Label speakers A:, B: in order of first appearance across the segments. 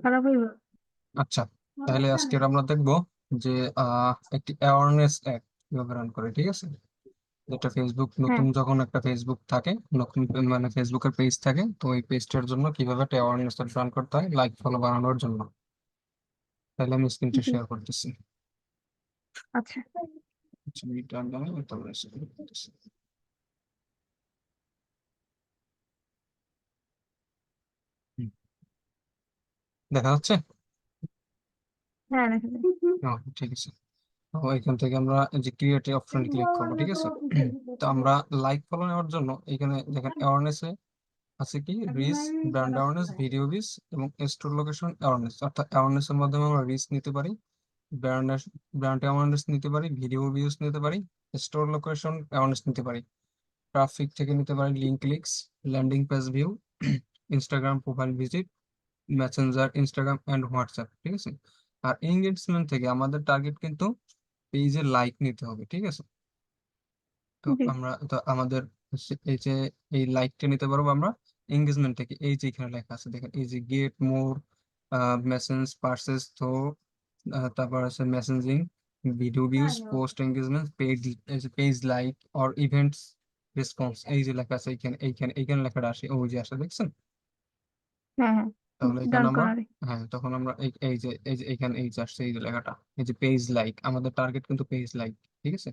A: খারাপ হইব।
B: আচ্ছা, তাহলে আজকে আমরা দেখবো যে একটি অ্যাওয়ারনেস অ্যাড কিভাবে রান করে, ঠিক আছে? যেটা ফেসবুক,
A: হ্যাঁ।
B: নতুন যখন একটা ফেসবুক থাকে, নতুন মানে ফেসবুকের পেজ থাকে, তো ওই পেজটার জন্য কিভাবে একটা অ্যাওয়ারনেস রান করতে হয় লাইক ফলো বাড়ানোর জন্য। তাহলে আমি স্ক্রিনটা
A: জি।
B: শেয়ার করতেছি।
A: আচ্ছা।
B: আচ্ছা, এটা আমি তারপরে share করতেছি। হুম, দেখা যাচ্ছে?
A: হ্যাঁ, দেখা যায়।
B: ঠিক আছে। তো এখান থেকে আমরা এই যে ক্রিয়েট অপশনে ক্লিক করবো, ঠিক আছে? তো আমরা লাইক ফলো নেওয়ার জন্য এখানে দেখেন অ্যাওয়ারনেস আছে কি, reach, brand awareness, video views এবং স্টোর লোকেশন অ্যাওয়ারনেস। অর্থাৎ অ্যাওয়ারনেস এর মাধ্যমে আমরা রিচ নিতে পারি, ব্র্যান্ড ব্র্যান্ড অ্যাওয়ারনেস নিতে পারি, ভিডিও ভিউজ নিতে পারি, স্টোর লোকেশন অ্যাওয়ারনেস নিতে পারি, ট্রাফিক থেকে নিতে পারি, link clicks, landing page view, Instagram profile visit, Messenger, Instagram and WhatsApp, ঠিক আছে? আর এঙ্গেজমেন্ট থেকে আমাদের টার্গেট কিন্তু পেজে লাইক নিতে হবে, ঠিক আছে? তো
A: জি।
B: আমরা তো আমাদের এই যে এই লাইকটা নিতে পারবো আমরা এঙ্গেজমেন্ট থেকে। এই যে এখানে লেখা আছে দেখেন, এই যে গেট মোর মেসেজ পার্সেস, তো তারপর আছে messaging, video views, post engagement, page, এই যে page like or events response, এই যে লেখা আছে এইখানে এইখানে এইখানে লেখাটা আসে, ওই যে আসে দেখছেন?
A: হ্যাঁ, হ্যাঁ।
B: তাহলে এখানে
A: ডান
B: আমরা,
A: কর্নারে।
B: হ্যাঁ, তখন আমরা এই যে এখানে এই যে আসছে এই যে লেখাটা, এই যে পেজ লাইক, আমাদের টার্গেট কিন্তু পেজ লাইক, ঠিক আছে?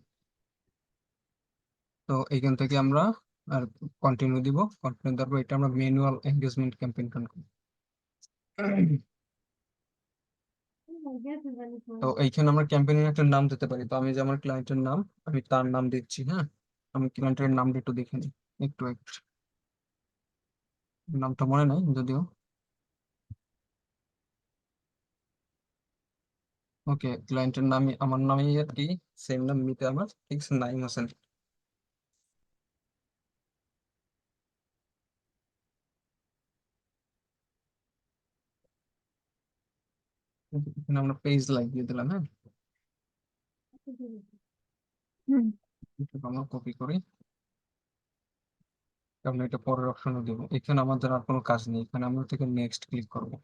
B: তো এইখান থেকে আমরা আর কন্টিনিউ দিব, কন্টিনিউ দেওয়ার পর এটা আমরা ম্যানুয়াল এঙ্গেজমেন্ট ক্যাম্পেইন রান করব। তো এইখানে আমরা ক্যাম্পেইনের একটা নাম দিতে পারি। তো আমি যে আমার ক্লায়েন্টের নাম, আমি তার নাম দিচ্ছি, হ্যাঁ। আমি ক্লায়েন্টের নামটা একটু দেখে নিই, একটু একটু নামটা মনে নাই যদিও। ওকে, ক্লায়েন্টের নাম আমার নামই আর কি, সেম নাম মিতে আমার, ঠিক আছে, নাইম হোসেন। এখানে আমরা পেজ লাইক দিয়ে দিলাম, হ্যাঁ।
A: হুম।
B: এটা আমরা কপি করি, আমরা এটা পরের অপশনে দেবো। এখানে আমাদের আর কোনো কাজ নেই, এখানে আমরা থেকে নেক্সট ক্লিক করবো।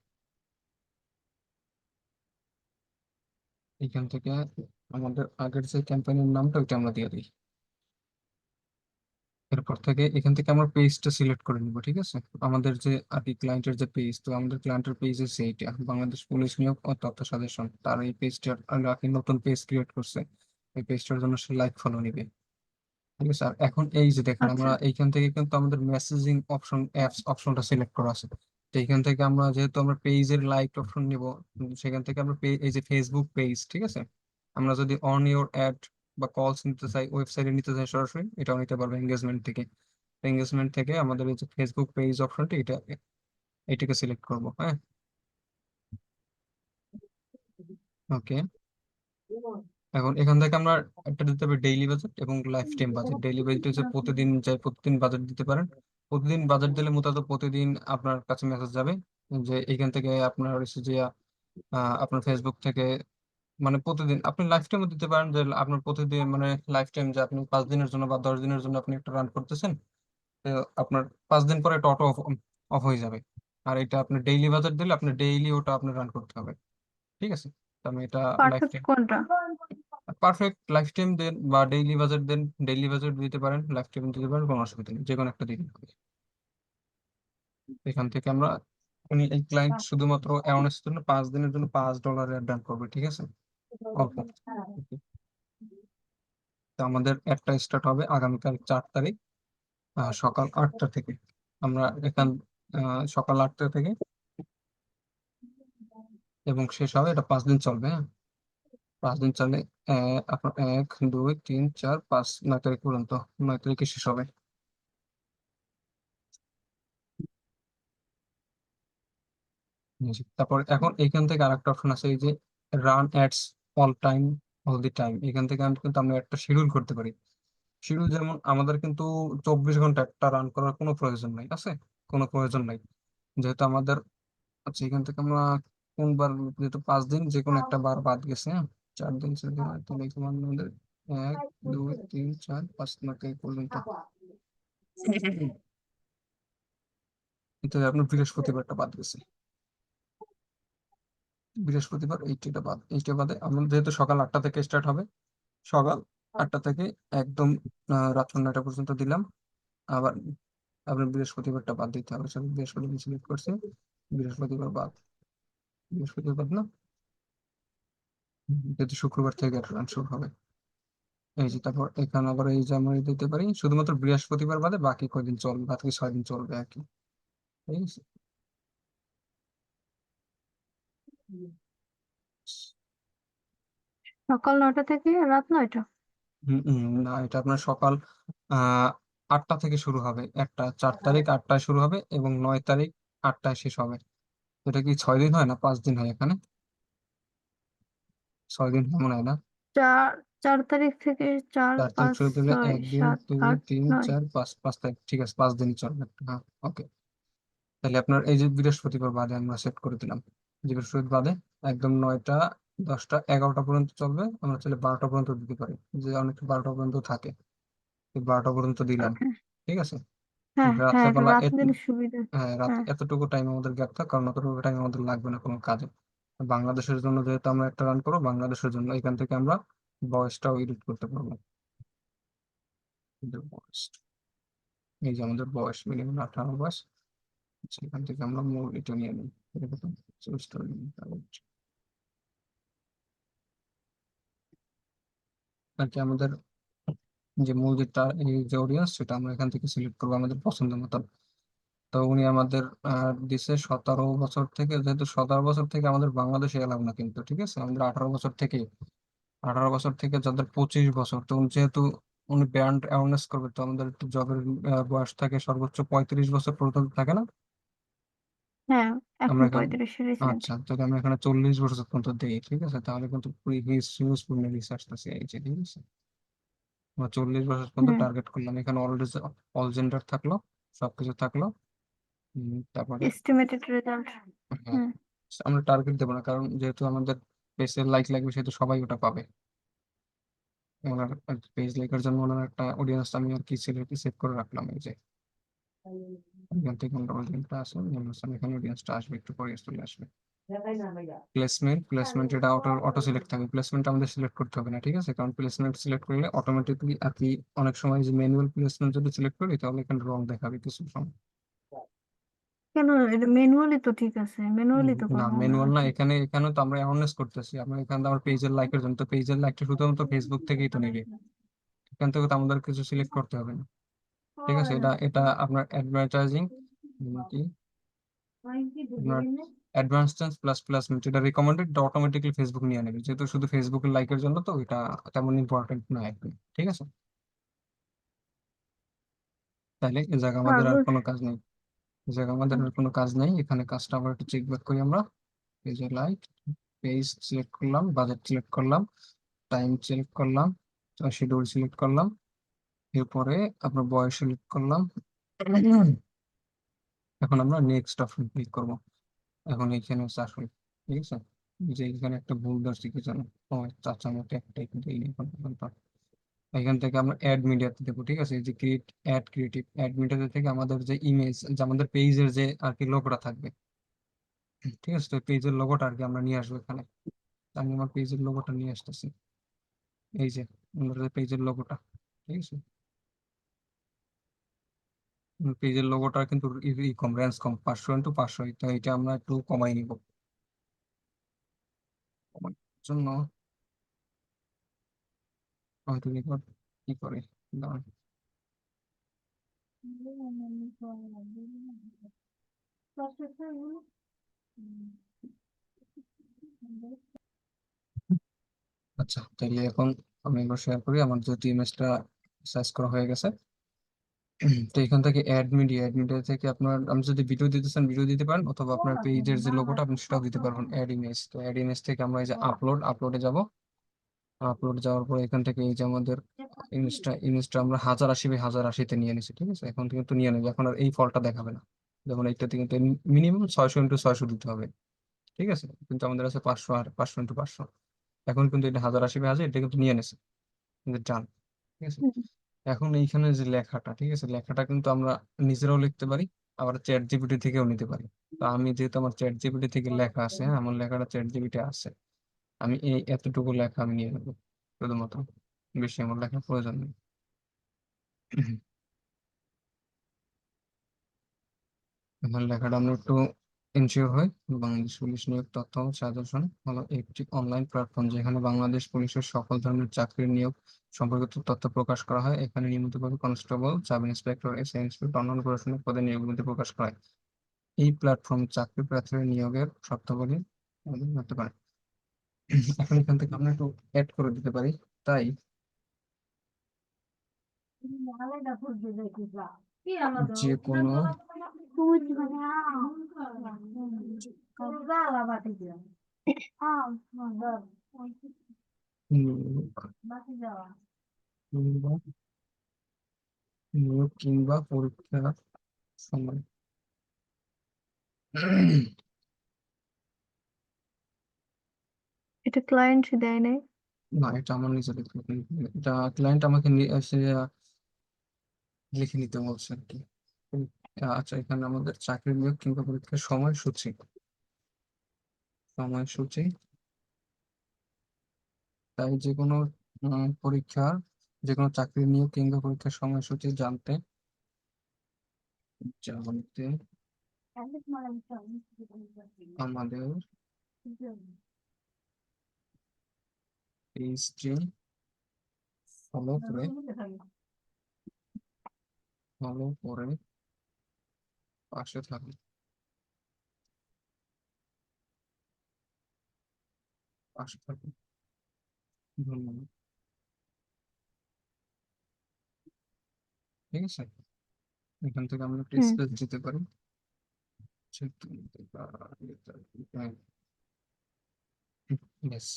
B: এখান থেকে আমাদের আগের যে ক্যাম্পেইনের নামটা ওইটা আমরা দিয়ে দিই। এরপর থেকে এখান থেকে আমরা পেজটা সিলেক্ট করে নিব, ঠিক আছে? আমাদের যে আর কি ক্লায়েন্টের যে পেজ, তো আমাদের ক্লায়েন্টের পেজ হচ্ছে এইটা, বাংলাদেশ পুলিশ নিয়োগ ও তথ্য সাজেশন। তার এই পেজটার আর কি নতুন পেজ ক্রিয়েট করছে, এই পেজটার জন্য সে লাইক ফলো নিবে, ঠিক আছে? আর এখন এই যে দেখেন
A: আচ্ছা।
B: আমরা এইখান থেকে কিন্তু আমাদের মেসেজিং অপশন, অ্যাপস অপশনটা সিলেক্ট করা আছে। তো এইখান থেকে আমরা যেহেতু আমরা পেজের লাইক অপশন নিব, সেখান থেকে আমরা এই যে ফেসবুক পেজ, ঠিক আছে, আমরা যদি অন ইওর অ্যাড বা কলস নিতে চাই, ওয়েবসাইটে নিতে চাই সরাসরি, এটাও নিতে পারবো এঙ্গেজমেন্ট থেকে। এঙ্গেজমেন্ট থেকে আমাদের এই যে ফেসবুক পেজ অপশনটি, এটাকে সিলেক্ট করব, হ্যাঁ। ওকে, এখন এখান থেকে আমরা একটা দিতে পারি ডেইলি বাজেট এবং life time budget. Daily budget হচ্ছে প্রতিদিন চাই প্রতিদিন বাজেট দিতে পারেন। প্রতিদিন বাজেট দিলে মূলত প্রতিদিন আপনার কাছে মেসেজ যাবে যে এখান থেকে আপনার হচ্ছে যে আপনার ফেসবুক থেকে, মানে প্রতিদিন আপনি লাইফ টাইমও দিতে পারেন, যে আপনার প্রতিদিন মানে লাইফ টাইম, যে আপনি 5 দিনের জন্য বা 10 দিনের জন্য আপনি একটা রান করতেছেন, তো আপনার 5 দিন পরে এটা অটো অফ অফ হয়ে যাবে। আর এটা আপনি ডেইলি বাজেট দিলে আপনি ডেইলি ওটা আপনি রান করতে হবে, ঠিক আছে? তো আমি এটা লাইফ
A: পারফেক্ট
B: টাইম,
A: কোনটা?
B: পারফেক্ট লাইফ টাইম দেন বা ডেইলি বাজেট দেন, ডেইলি বাজেট দিতে পারেন, লাইফ টাইম দিতে পারেন, কোনো অসুবিধা নেই, যে কোনো একটা দিন হবে। এখান থেকে আমরা, উনি এই ক্লায়েন্ট শুধুমাত্র অ্যাওয়ারনেস জন্য 5 দিনের জন্য $5 ডান করবে, ঠিক আছে? অল্প। Okay. তো আমাদের একটা স্টার্ট হবে আগামীকাল 4 তারিখ সকাল 8টা থেকে। আমরা এখান সকাল 8টা থেকে, এবং শেষ হবে, এটা 5 দিন চলবে, হ্যাঁ। 5 দিন চলে, আপনার 1 2 3 4 5, 9 তারিখ পর্যন্ত, 9 তারিখে শেষ হবে। জি। তারপর এখন এইখান থেকে আরেকটা অপশন আছে, এই যে run ads all time, all the time. এখান থেকে আমি কিন্তু আমরা একটা শিডিউল করতে পারি। শিডিউল যেমন আমাদের কিন্তু 24 ঘন্টা একটা রান করার কোনো প্রয়োজন নাই, আছে কোনো প্রয়োজন নাই, যেহেতু আমাদের, আচ্ছা এখান থেকে আমরা কোন বার, যেহেতু 5 দিন, যে কোনো একটা বার বাদ গেছে, হ্যাঁ। 4 দিন 4 দিন, তাহলে এখানে আমাদের 1 2 3 4 5 9 তারিখ পর্যন্ত। কিন্তু আপনার বৃহস্পতিবারটা বাদ গেছে। বৃহস্পতিবার এইটা বাদে আমরা যেহেতু সকাল 8টা থেকে স্টার্ট হবে, সকাল 8টা থেকে একদম রাত 9টা পর্যন্ত দিলাম। আবার আপনার বৃহস্পতিবারটা বাদ দিতে হবে, সব বৃহস্পতিবার সিলেক্ট করছি, বৃহস্পতিবার বাদ, বৃহস্পতিবার বাদ না, যেহেতু শুক্রবার থেকে রান শুরু হবে। এই যে তারপর এখানে আবার এই যে আমরা দিতে পারি শুধুমাত্র বৃহস্পতিবার বাদে বাকি কয়দিন চলবে, বাকি 6 দিন চলবে আর কি। ঠিক আছে।
A: সকাল 9টা থেকে রাত 9টা।
B: না, এটা আপনার সকাল আহ 8টা থেকে শুরু হবে, 4 তারিখ 8টায় শুরু হবে এবং 9 তারিখ 8টায় শেষ হবে। এটা কি 6 দিন হয় না 5 দিন হয় এখানে? 6 দিন মনে হয় না।
A: 4 তারিখ থেকে 4,
B: 4 তারিখ
A: 5,
B: শুরু দিলে
A: 6,
B: 1 2
A: 7,
B: 3
A: 8,
B: 4
A: 9।
B: 5 5 তারিখ, ঠিক আছে, 5 দিনই চলবে। হ্যাঁ, ওকে। তাহলে আপনার এই যে বৃহস্পতিবার বাদে আমরা সেট করে দিলাম, যে বৃহস্পতিবার বাদে একদম 9টা 10টা 11টা পর্যন্ত চলবে, আমরা চাইলে 12টা পর্যন্ত দিতে পারি, যে অনেক 12টা পর্যন্ত থাকে, 12টা পর্যন্ত দিলাম।
A: ওকে।
B: ঠিক আছে।
A: হ্যাঁ হ্যাঁ,
B: রাত্রেবেলা
A: রাত দিলে সুবিধা।
B: হ্যাঁ, রাত
A: হ্যাঁ।
B: এতটুকু টাইম আমাদের গ্যাপ থাক, কারণ অতটুকু টাইম আমাদের লাগবে না কোনো কাজে। বাংলাদেশের জন্য যেহেতু আমরা একটা রান করবো, বাংলাদেশের জন্য এখান থেকে আমরা বয়সটাও এডিট করতে পারবো। আমাদের বয়স, এই যে আমাদের বয়স মিনিমাম 18 বয়স, সেখান থেকে আমরা মূল এটা নিয়ে নিই, এরকম story নিই। আর কি আমাদের যে মূল এই যে অডিয়েন্স, সেটা আমরা এখান থেকে সিলেক্ট করবো আমাদের পছন্দ মতো। তো উনি আমাদের দিছে 17 বছর থেকে, যেহেতু 17 বছর থেকে আমাদের বাংলাদেশে এলাম না কিন্তু, ঠিক আছে, আমাদের 18 বছর থেকে, 18 বছর থেকে যাদের 25 বছর, তো উনি যেহেতু উনি ব্র্যান্ড অ্যাওয়ারনেস করবে, তো আমাদের একটু জবের বয়স থাকে সর্বোচ্চ 35 বছর পর্যন্ত থাকে না?
A: হ্যাঁ, এখন
B: আমরা এখানে
A: 35 রিসেন্ট।
B: আচ্ছা, যদি আমরা এখানে 40 বছর পর্যন্ত দিই, ঠিক আছে, তাহলে কিন্তু হিউজ পরিমাণ রিসার্চ আছে এই যে, ঠিক আছে। আমরা 40 বছর পর্যন্ত
A: হুম।
B: টার্গেট করলাম, এখানে অলরেডি অল জেন্ডার থাকলো, সবকিছু থাকলো। তারপরে
A: এস্টিমেটেড রেজাল্ট।
B: হ্যাঁ,
A: হুম।
B: আমরা টার্গেট দেবো না, কারণ যেহেতু আমাদের পেজের লাইক লাগবে, সেহেতু সবাই ওটা পাবে। ওনার পেজ লাইকের জন্য ওনার একটা অডিয়েন্স আমি আর কি সেট করে রাখলাম, এই যে এখান থেকে আমরা অডিয়েন্সটা আসবে, এখানে অডিয়েন্সটা আসবে, একটু পরে চলে আসবে। প্লেসমেন্ট এটা অটো সিলেক্ট থাকবে, প্লেসমেন্ট আমাদের সিলেক্ট করতে হবে না, ঠিক আছে, কারণ প্লেসমেন্ট সিলেক্ট করলে অটোমেটিকলি আর কি অনেক সময় যে ম্যানুয়াল প্লেসমেন্ট যদি সিলেক্ট করি, তাহলে এখানে রং দেখাবে কিছু সময়।
A: কেন? এটা ম্যানুয়ালি তো ঠিক আছে, ম্যানুয়ালি তো
B: না,
A: করবো আমরা
B: ম্যানুয়াল না,
A: নাকি?
B: এখানে তো আমরা অ্যাওয়ারনেস করতেছি, আমরা এখানে তো আমার পেজের লাইকের জন্য, তো পেজের লাইকটা শুধুমাত্র ফেসবুক থেকেই তো নিবে, এখান থেকে তো আমাদের কিছু সিলেক্ট করতে হবে না। ঠিক আছে, এটা এটা আপনার অ্যাডভার্টাইজিং কি আপনার অ্যাডভান্সড প্লাস প্লাস যেটা রিকমেন্ডেড, অটোমেটিকলি ফেসবুক নিয়ে নেবে, যেহেতু শুধু ফেসবুকের লাইকের জন্য, তো এটা তেমন ইম্পর্টেন্ট না একদম। ঠিক আছে, তাহলে এ জায়গা আমাদের আর
A: পাগল।
B: কোনো কাজ নেই, এ জায়গা আমাদের আর কোনো কাজ নেই, এখানে কাজটা আবার একটু চেক ব্যাক করি আমরা। পেজে লাইক, পেজ সিলেক্ট করলাম, বাজেট সিলেক্ট করলাম, টাইম সিলেক্ট করলাম, শিডিউল সিলেক্ট করলাম, এরপরে আপনার বয়স সিলেক্ট করলাম। এখন আমরা নেক্সট অপশন ক্লিক করব। এখন এইখানে চাষ হয়, ঠিক আছে, যে এখানে একটা ভুল ধরছি কি জানো, ও চাচা মতো একটাই কিন্তু এই এখন পর্যন্ত। এখান থেকে আমরা অ্যাড মিডিয়াতে দেবো, ঠিক আছে, এই যে ক্রিয়েটিভ অ্যাড মিডিয়াতে থেকে আমাদের যে ইমেজ, যে আমাদের পেজের যে আর কি লোগোটা থাকবে, ঠিক আছে, তো পেজের লোগোটা আর কি আমরা নিয়ে আসবো এখানে। তো আমি আমার পেজের লোগোটা নিয়ে আসতেছি, এই যে আমাদের পেজের লোগোটা, ঠিক আছে, পেজের লোগোটা কিন্তু কম, রেঞ্জ কম, 500x500, তো এটা আমরা একটু কমাই নিব, কমানোর জন্য হয়তো এবার কি করে, দাঁড়ান। আচ্ছা, তাহলে এখন আমি এবার শেয়ার করি, আমার যেহেতু ইমেজটা সার্চ করা হয়ে গেছে। তো এখান থেকে অ্যাড মিডিয়া থেকে আপনার, আমি যদি ভিডিও দিতে চান ভিডিও দিতে পারেন, অথবা আপনার পেজের যে লোগোটা আপনি সেটাও দিতে পারবেন। অ্যাড ইমেজ, তো অ্যাড ইমেজ থেকে আমরা এই যে আপলোডে যাব, আপলোড যাওয়ার পরে এখান থেকে এই যে আমাদের ইমেজটা আমরা 1080x1080 নিয়ে নিছি, ঠিক আছে, এখন কিন্তু নিয়ে নেবে, এখন আর এই ফলটা দেখাবে না, যেমন এইটাতে কিন্তু মিনিমাম 600x600 দিতে হবে, ঠিক আছে, কিন্তু আমাদের আছে 500 আর 500x500, এখন কিন্তু এটা 1080x1000 এটা কিন্তু নিয়ে নেছে, কিন্তু ডান। ঠিক আছে, এখন এইখানে যে লেখাটা, ঠিক আছে, লেখাটা কিন্তু আমরা নিজেরাও লিখতে পারি, আবার চ্যাট জিপিটি থেকেও নিতে পারি। তো আমি যেহেতু আমার চ্যাট জিপিটি থেকে লেখা আছে, হ্যাঁ, আমার লেখাটা চ্যাট জিপিটি আছে, আমি এই এতটুকু লেখা আমি নিয়ে নেবো শুধুমাত্র, বেশি আমার লেখার প্রয়োজন নেই। এখন লেখাটা আমরা একটু এনশিওর হয়। বাংলাদেশ পুলিশ নিয়োগ তথ্য ও সাজেশন হলো একটি অনলাইন প্ল্যাটফর্ম যেখানে বাংলাদেশ পুলিশের সকল ধরনের চাকরির নিয়োগ সম্পর্কিত তথ্য প্রকাশ করা হয়। এখানে নিয়মিতভাবে constable, sub inspector, SI inspector, অন্যান্য প্রশাসনিক পদে নিয়োগ বিজ্ঞপ্তি প্রকাশ করা হয়। এই প্ল্যাটফর্ম চাকরি প্রার্থীদের নিয়োগের শর্তাবলী করতে পারে। এখন এখান থেকে আমরা একটু অ্যাড করে দিতে পারি। তাই যে কোনো নিয়োগ কিংবা নিয়োগ কিংবা পরীক্ষার সময়
A: এটা ক্লায়েন্ট দেয় নাই।
B: না, এটা আমার নিজের লিখতে হবে। এটা ক্লায়েন্ট আমাকে এসে লিখে নিতে বলছে আর কি। আচ্ছা, এখানে আমাদের চাকরি নিয়োগ কিংবা পরীক্ষার সময়সূচি, সময়সূচি তাই যে কোনো পরীক্ষার, যে কোনো চাকরি নিয়োগ কিংবা পরীক্ষার সময়সূচি জানতে জানতে আমাদের পেজটি ফলো করে পাশে থাকুন। পাশে থাকুন, ধন্যবাদ। ঠিক আছে, এখান থেকে আমরা একটা
A: হুম।
B: স্পেস দিতে পারি। Yes.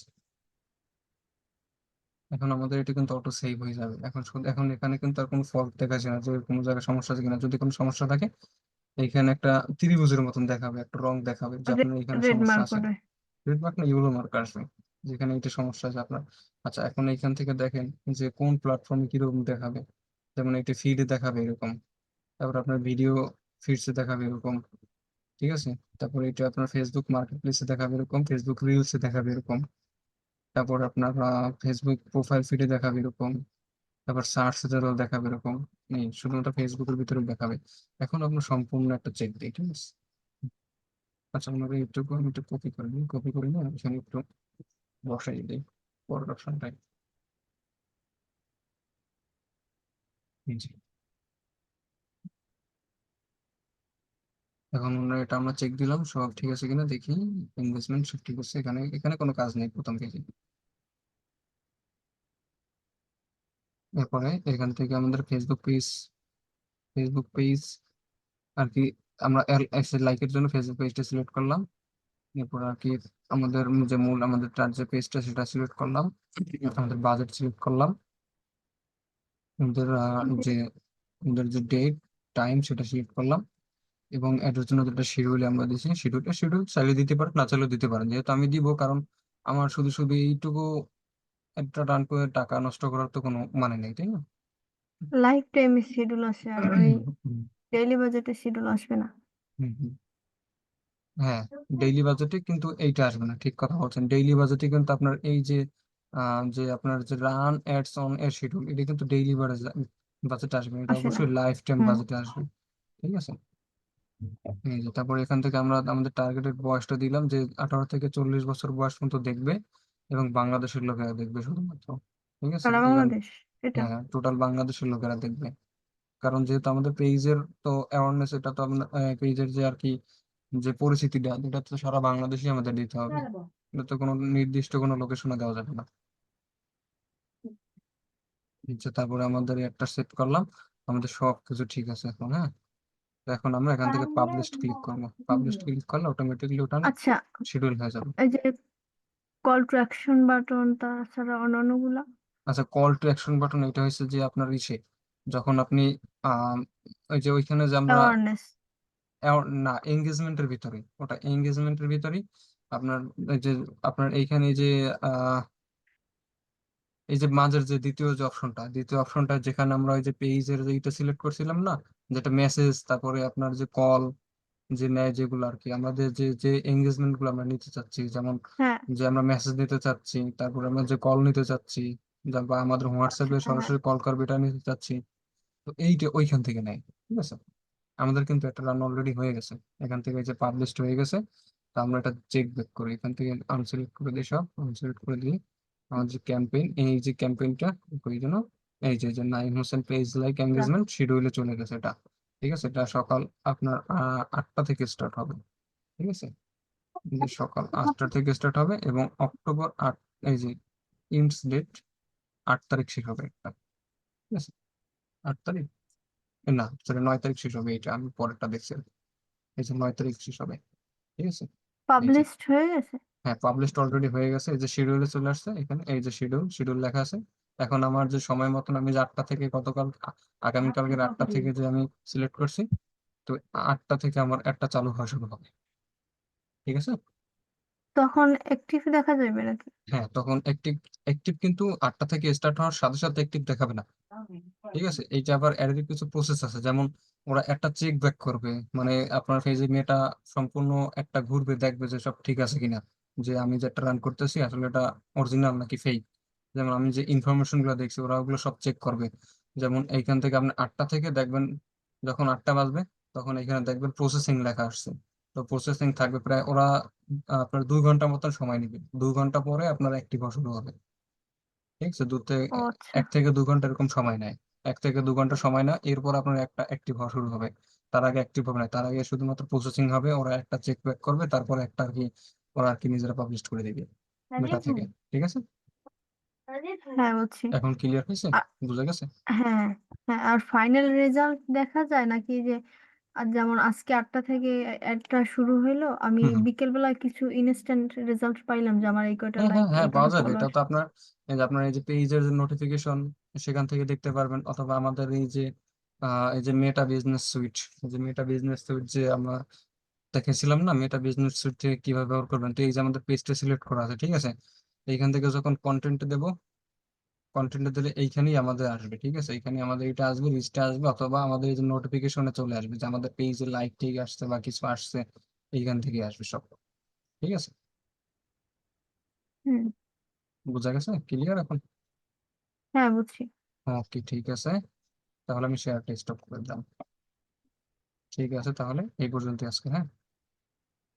B: এখন আমাদের এটা কিন্তু অটো সেভ হয়ে যাবে। এখন এখন এখানে কিন্তু আর কোনো ফল্ট দেখাচ্ছে না যে কোনো জায়গায় সমস্যা আছে কিনা। যদি কোনো সমস্যা থাকে এখানে একটা ত্রিভুজের মতন দেখাবে, একটা রং দেখাবে যে আপনার এখানে
A: রেড
B: সমস্যা
A: মার্ক
B: আছে।
A: করে।
B: রেড মার্ক না, ইয়েলো মার্ক আসবে যেখানে এটা সমস্যা আছে আপনার। আচ্ছা, এখন এইখান থেকে দেখেন যে কোন প্ল্যাটফর্মে কিরকম দেখাবে। যেমন একটি ফিডে দেখাবে এরকম, তারপর আপনার ভিডিও ফিডসে দেখাবে এরকম, ঠিক আছে। তারপর এটা আপনার ফেসবুক মার্কেট প্লেসে দেখাবে এরকম, ফেসবুক রিলসে দেখাবে এরকম, তারপর আপনার ফেসবুক প্রোফাইল ফিডে দেখাবে এরকম, তারপর সার্চ রেজাল্ট দেখাবে এরকম। নেই, শুধুমাত্র ফেসবুকের ভিতরে দেখাবে। এখন আমরা সম্পূর্ণ একটা চেক দিই, ঠিক আছে। আচ্ছা, আমরা এইটুকু আমি একটু কপি করে নিই এখানে একটু বসাই দিই পরের অপশনটাই। জি, এখন এটা আমরা চেক দিলাম সব ঠিক আছে কিনা দেখি। ইনভেস্টমেন্ট সব ঠিক আছে, এখানে এখানে কোনো কাজ নেই প্রথম পেজে। এরপরে এখান থেকে আমাদের ফেসবুক পেজ আর কি, আমরা লাইকের জন্য ফেসবুক পেজটা সিলেক্ট করলাম। এরপর আর কি আমাদের যে মূল আমাদের তার যে পেজটা সেটা সিলেক্ট করলাম, আমাদের বাজেট সিলেক্ট করলাম, আমাদের যে আমাদের যে ডেট টাইম সেটা সিলেক্ট করলাম, এবং এটার জন্য যেটা শিডিউল আমরা দিচ্ছি, শিডিউল চাইলে দিতে পারেন, না চাইলেও দিতে পারেন। যেহেতু আমি দিব, কারণ আমার শুধু শুধু এইটুকু একটা রান করে টাকা নষ্ট করার তো কোনো মানে নেই, তাই না?
A: লাইফ টাইম শিডিউল আসে, আর ওই
B: হুম,
A: ডেইলি বাজেটে শিডিউল আসবে না।
B: হুম, হুম। হ্যাঁ, ডেইলি বাজেটে কিন্তু এইটা আসবে না, ঠিক কথা বলছেন। ডেইলি বাজেটে কিন্তু আপনার এই যে যে আপনার যে রান অ্যাডস অন এর শিডিউল, এটা কিন্তু ডেইলি বাজেট আসবে না, এটা
A: আসে না।
B: অবশ্যই লাইফ টাইম
A: হুম।
B: বাজেটে আসবে। ঠিক আছে, এই যে তারপর এখান থেকে আমরা আমাদের টার্গেটেড বয়সটা দিলাম যে 18 থেকে 40 বছর বয়স পর্যন্ত দেখবে, এবং বাংলাদেশের লোকেরা দেখবে শুধুমাত্র। ঠিক আছে,
A: সারা
B: এখানে
A: বাংলাদেশ এটা।
B: হ্যাঁ, টোটাল বাংলাদেশের লোকেরা দেখবে। কারণ যেহেতু আমাদের পেজের তো অ্যাওয়ারনেস, এটা তো আপনার পেজের যে আর কি যে পরিচিতিটা, এটা তো সারা বাংলাদেশে আমাদের দিতে হবে। এটা তো কোনো নির্দিষ্ট কোনো লোকেশনে দেওয়া যাবে না। আচ্ছা, তারপরে আমাদের একটা সেট করলাম, আমাদের সব কিছু ঠিক আছে এখন। হ্যাঁ, তো এখন আমরা এখান থেকে পাবলিশ ক্লিক করবো। পাবলিশ ক্লিক করলে অটোমেটিকলি ওটা
A: আচ্ছা,
B: শিডিউল হয়ে যাবে।
A: এই যে কল টু অ্যাকশন বাটন তাছাড়া অন্যান্য গুলা।
B: আচ্ছা, কল টু অ্যাকশন বাটন এটা হচ্ছে যে আপনার ইসে, যখন আপনি আহ ওই যে ওইখানে যে আমরা
A: অ্যাওয়ারনেস।
B: না, এঙ্গেজমেন্টের ভিতরে, ওটা এঙ্গেজমেন্টের ভিতরেই আপনার এই যে আপনার এইখানে যে আহ এই যে মাঝের যে দ্বিতীয় অপশনটা যেখানে আমরা ওই যে পেজের যে এটা সিলেক্ট করছিলাম না, যেটা মেসেজ, তারপরে আপনার যে কল, যে নেয় যেগুলো আর কি, আমাদের যে যে এঙ্গেজমেন্ট গুলো আমরা নিতে চাচ্ছি, যেমন
A: হ্যাঁ।
B: যে আমরা মেসেজ নিতে চাচ্ছি, তারপর আমরা যে কল নিতে চাচ্ছি, বা আমাদের
A: আচ্ছা,
B: হোয়াটসঅ্যাপে
A: হ্যাঁ।
B: সরাসরি কল করবে এটা নিতে চাচ্ছি, তো এইটা ওইখান থেকে নেয়। ঠিক আছে, আমাদের কিন্তু একটা রান অলরেডি হয়ে গেছে, এখান থেকে এই যে পাবলিশড হয়ে গেছে। তো আমরা এটা চেক ব্যাক করি, এখান থেকে আনসিলেক্ট করে দিই, সব আনসিলেক্ট করে দিই। আমার যে ক্যাম্পেইন, এই যে ক্যাম্পেইনটা ওই জন্য এই যে নাইম হোসেন পেজ লাইক
A: যাক।
B: এঙ্গেজমেন্ট শিডিউলে চলে গেছে এটা। ঠিক আছে, এটা সকাল আপনার 8টা থেকে স্টার্ট হবে। ঠিক আছে, এই যে সকাল 8টা থেকে স্টার্ট হবে এবং অক্টোবর 8, এই যে ইন্ডস ডেট 8 তারিখ শেষ হবে একটা। ঠিক আছে, 8 তারিখ, না সরি 9 তারিখ শেষ হবে, এটা আমি পরেরটা দেখছি। এই যে 9 তারিখ শেষ হবে। ঠিক আছে, এই যে
A: পাবলিশড হয়ে গেছে।
B: হ্যাঁ পাবলিশড অলরেডি হয়ে গেছে, এই যে শিডিউলে চলে আসছে এখানে, এই যে শিডিউল লেখা আছে। এখন আমার যে সময় মতন আমি যে 8টা থেকে গতকাল আগামীকালকের 8টা থেকে যে আমি সিলেক্ট করছি, তো 8টা থেকে আমার একটা চালু হওয়া শুরু হবে। ঠিক আছে,
A: তখন অ্যাক্টিভ দেখা যাবে নাকি?
B: হ্যাঁ তখন অ্যাক্টিভ, অ্যাক্টিভ কিন্তু 8টা থেকে স্টার্ট হওয়ার সাথে সাথে অ্যাক্টিভ দেখাবে না। ঠিক আছে, এইটা আবার এর কিছু প্রসেস আছে, যেমন ওরা একটা চেক ব্যাক করবে, মানে আপনার ফেজে মেয়েটা সম্পূর্ণ একটা ঘুরবে, দেখবে যে সব ঠিক আছে কিনা, যে আমি যেটা রান করতেছি আসলে এটা অরিজিনাল নাকি ফেক। যেমন আমি যে ইনফরমেশন গুলো দেখছি ওরা ওগুলো সব চেক করবে। যেমন এইখান থেকে আপনি 8টা থেকে দেখবেন, যখন 8টা বাজবে তখন এখানে দেখবেন প্রসেসিং লেখা আসছে। তো প্রসেসিং থাকবে প্রায় ওরা আপনার 2 ঘন্টা মতন সময় নেবে, 2 ঘন্টা পরে আপনার অ্যাক্টিভ হওয়া শুরু হবে। ঠিক আছে,
A: ও আচ্ছা।
B: 1 থেকে 2 ঘন্টা এরকম সময় নেয়। 1 থেকে 2 ঘন্টা সময় না, এরপর আপনার একটা অ্যাক্টিভ হওয়া শুরু হবে। তার আগে অ্যাক্টিভ হবে না, তার আগে শুধুমাত্র প্রসেসিং হবে, ওরা একটা চেক ব্যাক করবে, তারপর একটা আর কি ওরা আর কি নিজেরা পাবলিশ করে দিবে মেটা থেকে। ঠিক আছে,
A: হ্যাঁ, বুঝছি।
B: এখন ক্লিয়ার হয়েছে,
A: আ-
B: বুঝা গেছে?
A: হ্যাঁ। হ্যাঁ, আর ফাইনাল রেজাল্ট দেখা যায় নাকি যে আর যেমন আজকে 8টা থেকে একটা শুরু হইলো, আমি
B: হুম হুম,
A: বিকেল বেলা কিছু ইনস্ট্যান্ট রেজাল্ট পাইলাম যে আমার এই কয়টা
B: হ্যাঁ
A: লাইক
B: হ্যাঁ হ্যাঁ
A: এই
B: পাওয়া
A: কয়টা
B: যাবে, এটা
A: ফলোয়ার।
B: তো আপনার এই যে পেজের যে নোটিফিকেশন সেখান থেকে দেখতে পারবেন, অথবা আমাদের এই যে মেটা বিজনেস সুইট, যে মেটা বিজনেস সুইট যে আমরা দেখেছিলাম না, মেটা বিজনেস সুইট থেকে কিভাবে ব্যবহার করবেন, তো এই যে আমাদের পেজটা সিলেক্ট করা আছে। ঠিক আছে, এইখান থেকে যখন কন্টেন্ট দেব, কন্টেন্টে দিলে এইখানেই আমাদের আসবে। ঠিক আছে, এখানে আমাদের এটা আসবে, লিস্টে আসবে, অথবা আমাদের এই যে নোটিফিকেশনে চলে আসবে যে আমাদের পেজে লাইক ঠিক আসছে বা কিছু আসছে, এইখান থেকে আসবে সব। ঠিক আছে,
A: হুম।
B: বোঝা গেছে, ক্লিয়ার এখন?
A: হ্যাঁ, বুঝছি।
B: ওকে ঠিক আছে, তাহলে আমি শেয়ারটা স্টপ করে দিলাম। ঠিক আছে, তাহলে এই পর্যন্ত আজকে, হ্যাঁ।